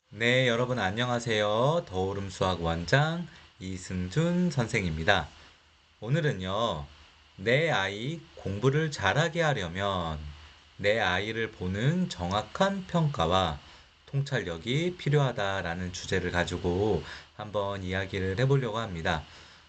네, 여러분 안녕하세요. 더오름 수학 원장 이승준 선생입니다. 오늘은요, 내 아이 공부를 잘하게 하려면 내 아이를 보는 정확한 평가와 통찰력이 필요하다라는 주제를 가지고 한번 이야기를 해보려고 합니다.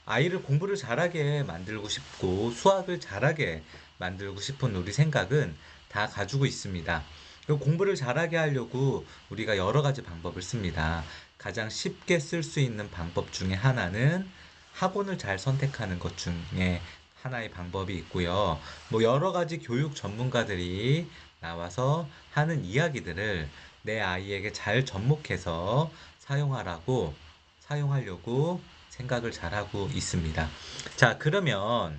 아이를 공부를 잘하게 만들고 싶고 수학을 잘하게 만들고 싶은 우리 생각은 다 가지고 있습니다. 그 공부를 잘하게 하려고 우리가 여러 가지 방법을 씁니다. 가장 쉽게 쓸 수 있는 방법 중에 하나는 학원을 잘 선택하는 것 중에 하나의 방법이 있고요. 뭐 여러 가지 교육 전문가들이 나와서 하는 이야기들을 내 아이에게 잘 접목해서 사용하려고 생각을 잘 하고 있습니다. 자, 그러면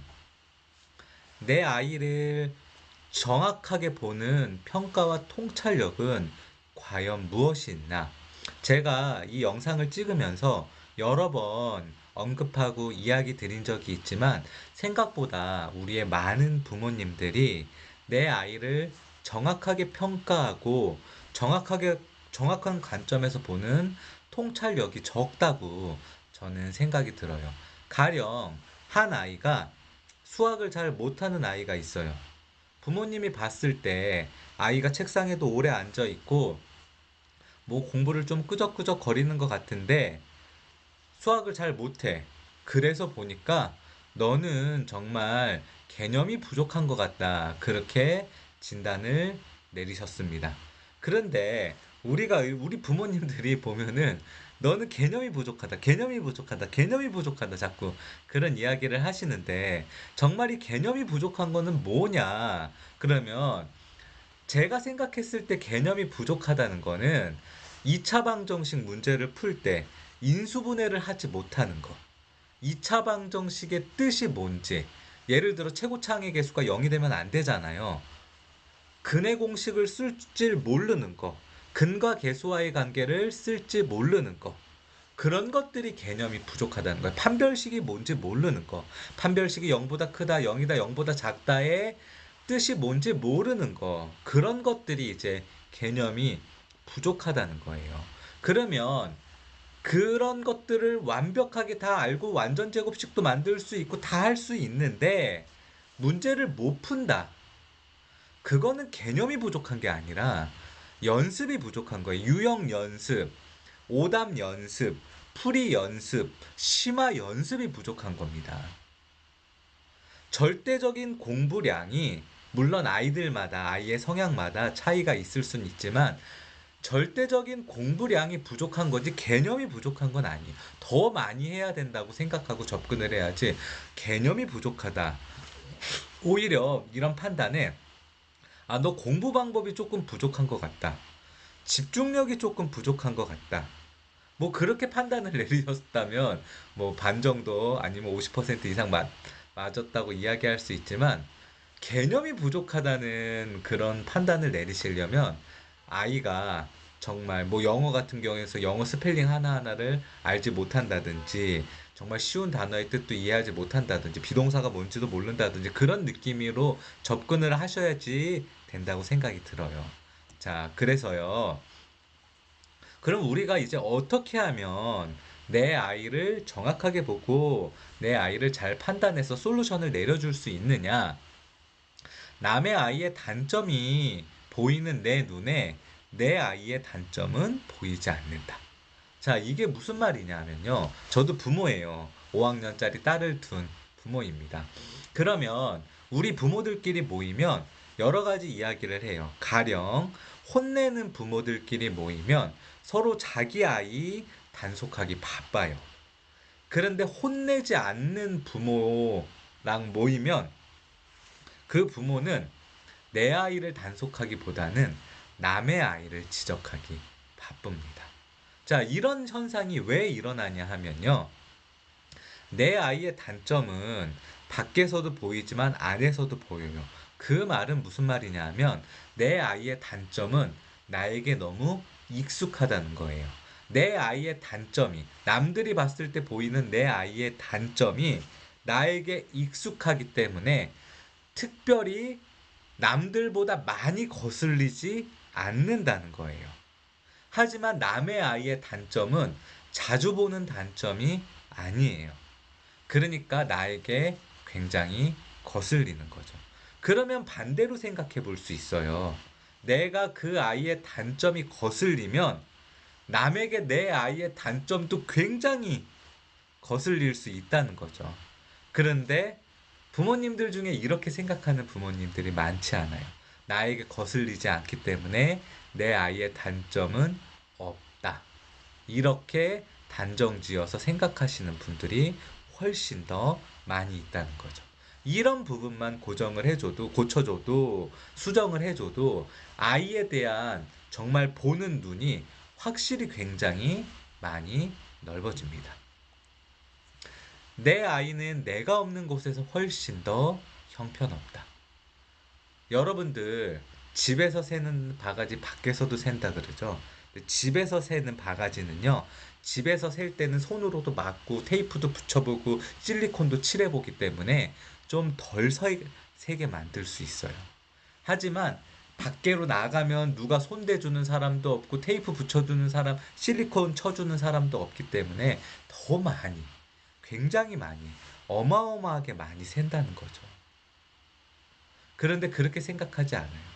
내 아이를 정확하게 보는 평가와 통찰력은 과연 무엇이 있나? 제가 이 영상을 찍으면서 여러 번 언급하고 이야기 드린 적이 있지만 생각보다 우리의 많은 부모님들이 내 아이를 정확하게 평가하고 정확한 관점에서 보는 통찰력이 적다고 저는 생각이 들어요. 가령 한 아이가 수학을 잘 못하는 아이가 있어요. 부모님이 봤을 때 아이가 책상에도 오래 앉아 있고 뭐 공부를 좀 끄적끄적 거리는 것 같은데 수학을 잘 못해. 그래서 보니까 너는 정말 개념이 부족한 것 같다. 그렇게 진단을 내리셨습니다. 그런데 우리 부모님들이 보면은 너는 개념이 부족하다, 개념이 부족하다, 개념이 부족하다 자꾸 그런 이야기를 하시는데 정말 이 개념이 부족한 거는 뭐냐? 그러면 제가 생각했을 때 개념이 부족하다는 거는 2차 방정식 문제를 풀 때 인수분해를 하지 못하는 거. 2차 방정식의 뜻이 뭔지. 예를 들어 최고차항의 개수가 0이 되면 안 되잖아요. 근의 공식을 쓸 줄 모르는 거. 근과 계수와의 관계를 쓸지 모르는 거. 그런 것들이 개념이 부족하다는 거예요. 판별식이 뭔지 모르는 거. 판별식이 0보다 크다, 0이다, 0보다 작다의 뜻이 뭔지 모르는 거. 그런 것들이 이제 개념이 부족하다는 거예요. 그러면 그런 것들을 완벽하게 다 알고 완전 제곱식도 만들 수 있고 다 할 수 있는데 문제를 못 푼다. 그거는 개념이 부족한 게 아니라 연습이 부족한 거예요. 유형 연습, 오답 연습, 풀이 연습, 심화 연습이 부족한 겁니다. 절대적인 공부량이 물론 아이들마다 아이의 성향마다 차이가 있을 수는 있지만 절대적인 공부량이 부족한 거지 개념이 부족한 건 아니에요. 더 많이 해야 된다고 생각하고 접근을 해야지 개념이 부족하다. 오히려 이런 판단에 너 공부 방법이 조금 부족한 것 같다. 집중력이 조금 부족한 것 같다. 뭐 그렇게 판단을 내리셨다면 뭐 반 정도 아니면 50% 이상 맞았다고 이야기할 수 있지만 개념이 부족하다는 그런 판단을 내리시려면 아이가 정말 뭐 영어 같은 경우에서 영어 스펠링 하나하나를 알지 못한다든지 정말 쉬운 단어의 뜻도 이해하지 못한다든지 비동사가 뭔지도 모른다든지 그런 느낌으로 접근을 하셔야지 된다고 생각이 들어요. 자, 그래서요. 그럼 우리가 이제 어떻게 하면 내 아이를 정확하게 보고 내 아이를 잘 판단해서 솔루션을 내려줄 수 있느냐? 남의 아이의 단점이 보이는 내 눈에 내 아이의 단점은 보이지 않는다. 자, 이게 무슨 말이냐면요. 저도 부모예요. 5학년짜리 딸을 둔 부모입니다. 그러면 우리 부모들끼리 모이면 여러 가지 이야기를 해요. 가령 혼내는 부모들끼리 모이면 서로 자기 아이 단속하기 바빠요. 그런데 혼내지 않는 부모랑 모이면 그 부모는 내 아이를 단속하기보다는 남의 아이를 지적하기 바쁩니다. 자, 이런 현상이 왜 일어나냐 하면요. 내 아이의 단점은 밖에서도 보이지만 안에서도 보여요. 그 말은 무슨 말이냐 하면 내 아이의 단점은 나에게 너무 익숙하다는 거예요. 내 아이의 단점이 남들이 봤을 때 보이는 내 아이의 단점이 나에게 익숙하기 때문에 특별히 남들보다 많이 거슬리지 않는다는 거예요. 하지만 남의 아이의 단점은 자주 보는 단점이 아니에요. 그러니까 나에게 굉장히 거슬리는 거죠. 그러면 반대로 생각해 볼 수 있어요. 내가 그 아이의 단점이 거슬리면 남에게 내 아이의 단점도 굉장히 거슬릴 수 있다는 거죠. 그런데 부모님들 중에 이렇게 생각하는 부모님들이 많지 않아요. 나에게 거슬리지 않기 때문에 내 아이의 단점은 없다. 이렇게 단정 지어서 생각하시는 분들이 훨씬 더 많이 있다는 거죠. 이런 부분만 고쳐줘도, 수정을 해줘도 아이에 대한 정말 보는 눈이 확실히 굉장히 많이 넓어집니다. 내 아이는 내가 없는 곳에서 훨씬 더 형편없다. 여러분들 집에서 새는 바가지 밖에서도 샌다 그러죠. 집에서 새는 바가지는요, 집에서 셀 때는 손으로도 맞고 테이프도 붙여보고 실리콘도 칠해보기 때문에 좀 덜 세게 만들 수 있어요. 하지만 밖으로 나가면 누가 손대주는 사람도 없고 테이프 붙여주는 사람, 실리콘 쳐주는 사람도 없기 때문에 더 많이, 굉장히 많이, 어마어마하게 많이 샌다는 거죠. 그런데 그렇게 생각하지 않아요.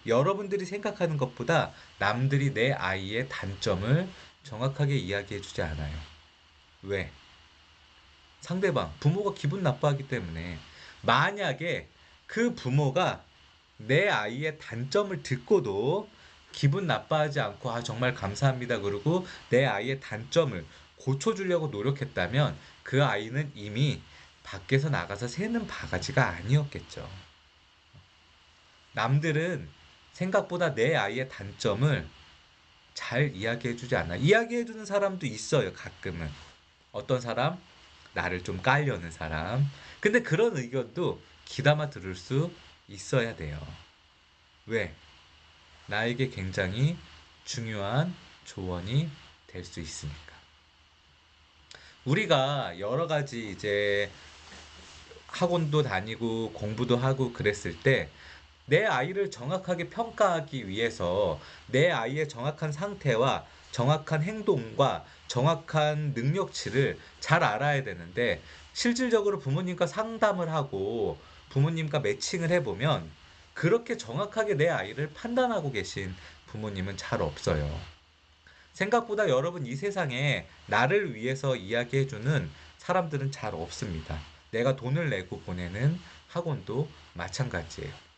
여러분들이 생각하는 것보다 남들이 내 아이의 단점을 정확하게 이야기해 주지 않아요. 왜? 상대방, 부모가 기분 나빠하기 때문에. 만약에 그 부모가 내 아이의 단점을 듣고도 기분 나빠하지 않고, 아, 정말 감사합니다, 그러고 내 아이의 단점을 고쳐주려고 노력했다면 그 아이는 이미 밖에서 나가서 새는 바가지가 아니었겠죠. 남들은 생각보다 내 아이의 단점을 잘 이야기해주지 않아. 이야기해주는 사람도 있어요, 가끔은. 어떤 사람? 나를 좀 깔려는 사람. 근데 그런 의견도 귀담아 들을 수 있어야 돼요. 왜? 나에게 굉장히 중요한 조언이 될 수 있으니까. 우리가 여러 가지 이제 학원도 다니고 공부도 하고 그랬을 때 내 아이를 정확하게 평가하기 위해서 내 아이의 정확한 상태와 정확한 행동과 정확한 능력치를 잘 알아야 되는데, 실질적으로 부모님과 상담을 하고 부모님과 매칭을 해보면 그렇게 정확하게 내 아이를 판단하고 계신 부모님은 잘 없어요. 생각보다 여러분, 이 세상에 나를 위해서 이야기해주는 사람들은 잘 없습니다. 내가 돈을 내고 보내는 학원도 마찬가지예요.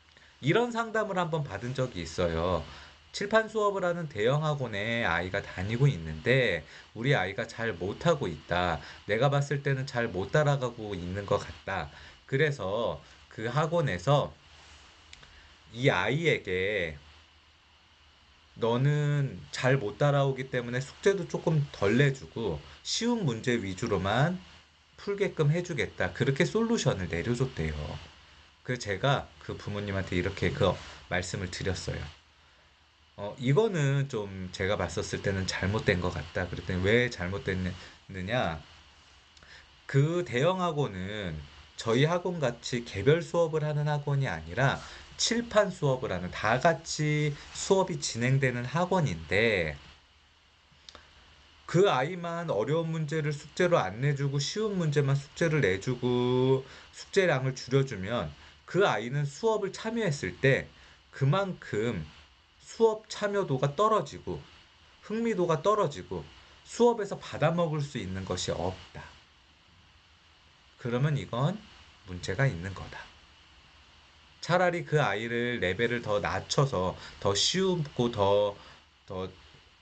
이런 상담을 한번 받은 적이 있어요. 칠판 수업을 하는 대형 학원에 아이가 다니고 있는데 우리 아이가 잘 못하고 있다. 내가 봤을 때는 잘 못 따라가고 있는 것 같다. 그래서 그 학원에서 이 아이에게 너는 잘 못 따라오기 때문에 숙제도 조금 덜 내주고 쉬운 문제 위주로만 풀게끔 해주겠다. 그렇게 솔루션을 내려줬대요. 그래서 제가 그 부모님한테 이렇게 그 말씀을 드렸어요. 이거는 좀 제가 봤었을 때는 잘못된 것 같다. 그랬더니 왜 잘못됐느냐? 그 대형 학원은 저희 학원 같이 개별 수업을 하는 학원이 아니라 칠판 수업을 하는, 다 같이 수업이 진행되는 학원인데, 그 아이만 어려운 문제를 숙제로 안 내주고 쉬운 문제만 숙제를 내주고 숙제량을 줄여주면 그 아이는 수업을 참여했을 때 그만큼 수업 참여도가 떨어지고 흥미도가 떨어지고 수업에서 받아먹을 수 있는 것이 없다. 그러면 이건 문제가 있는 거다. 차라리 그 아이를 레벨을 더 낮춰서 더 쉬우고 더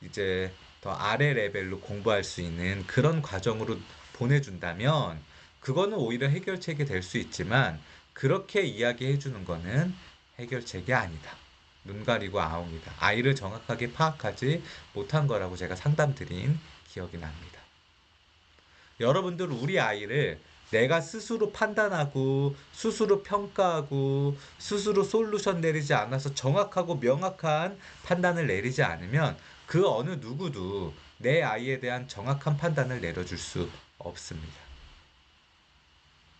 이제 더 아래 레벨로 공부할 수 있는 그런 과정으로 보내준다면 그거는 오히려 해결책이 될 수 있지만, 그렇게 이야기해 주는 거는 해결책이 아니다. 눈 가리고 아웅이다. 아이를 정확하게 파악하지 못한 거라고 제가 상담드린 기억이 납니다. 여러분들, 우리 아이를 내가 스스로 판단하고 스스로 평가하고 스스로 솔루션 내리지 않아서 정확하고 명확한 판단을 내리지 않으면 그 어느 누구도 내 아이에 대한 정확한 판단을 내려줄 수 없습니다.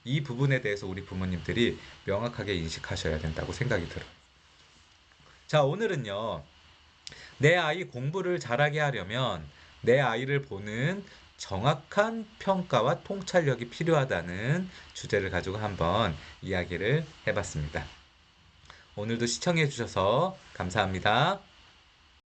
이 부분에 대해서 우리 부모님들이 명확하게 인식하셔야 된다고 생각이 들어요. 자, 오늘은요, 내 아이 공부를 잘하게 하려면 내 아이를 보는 정확한 평가와 통찰력이 필요하다는 주제를 가지고 한번 이야기를 해봤습니다. 오늘도 시청해 주셔서 감사합니다.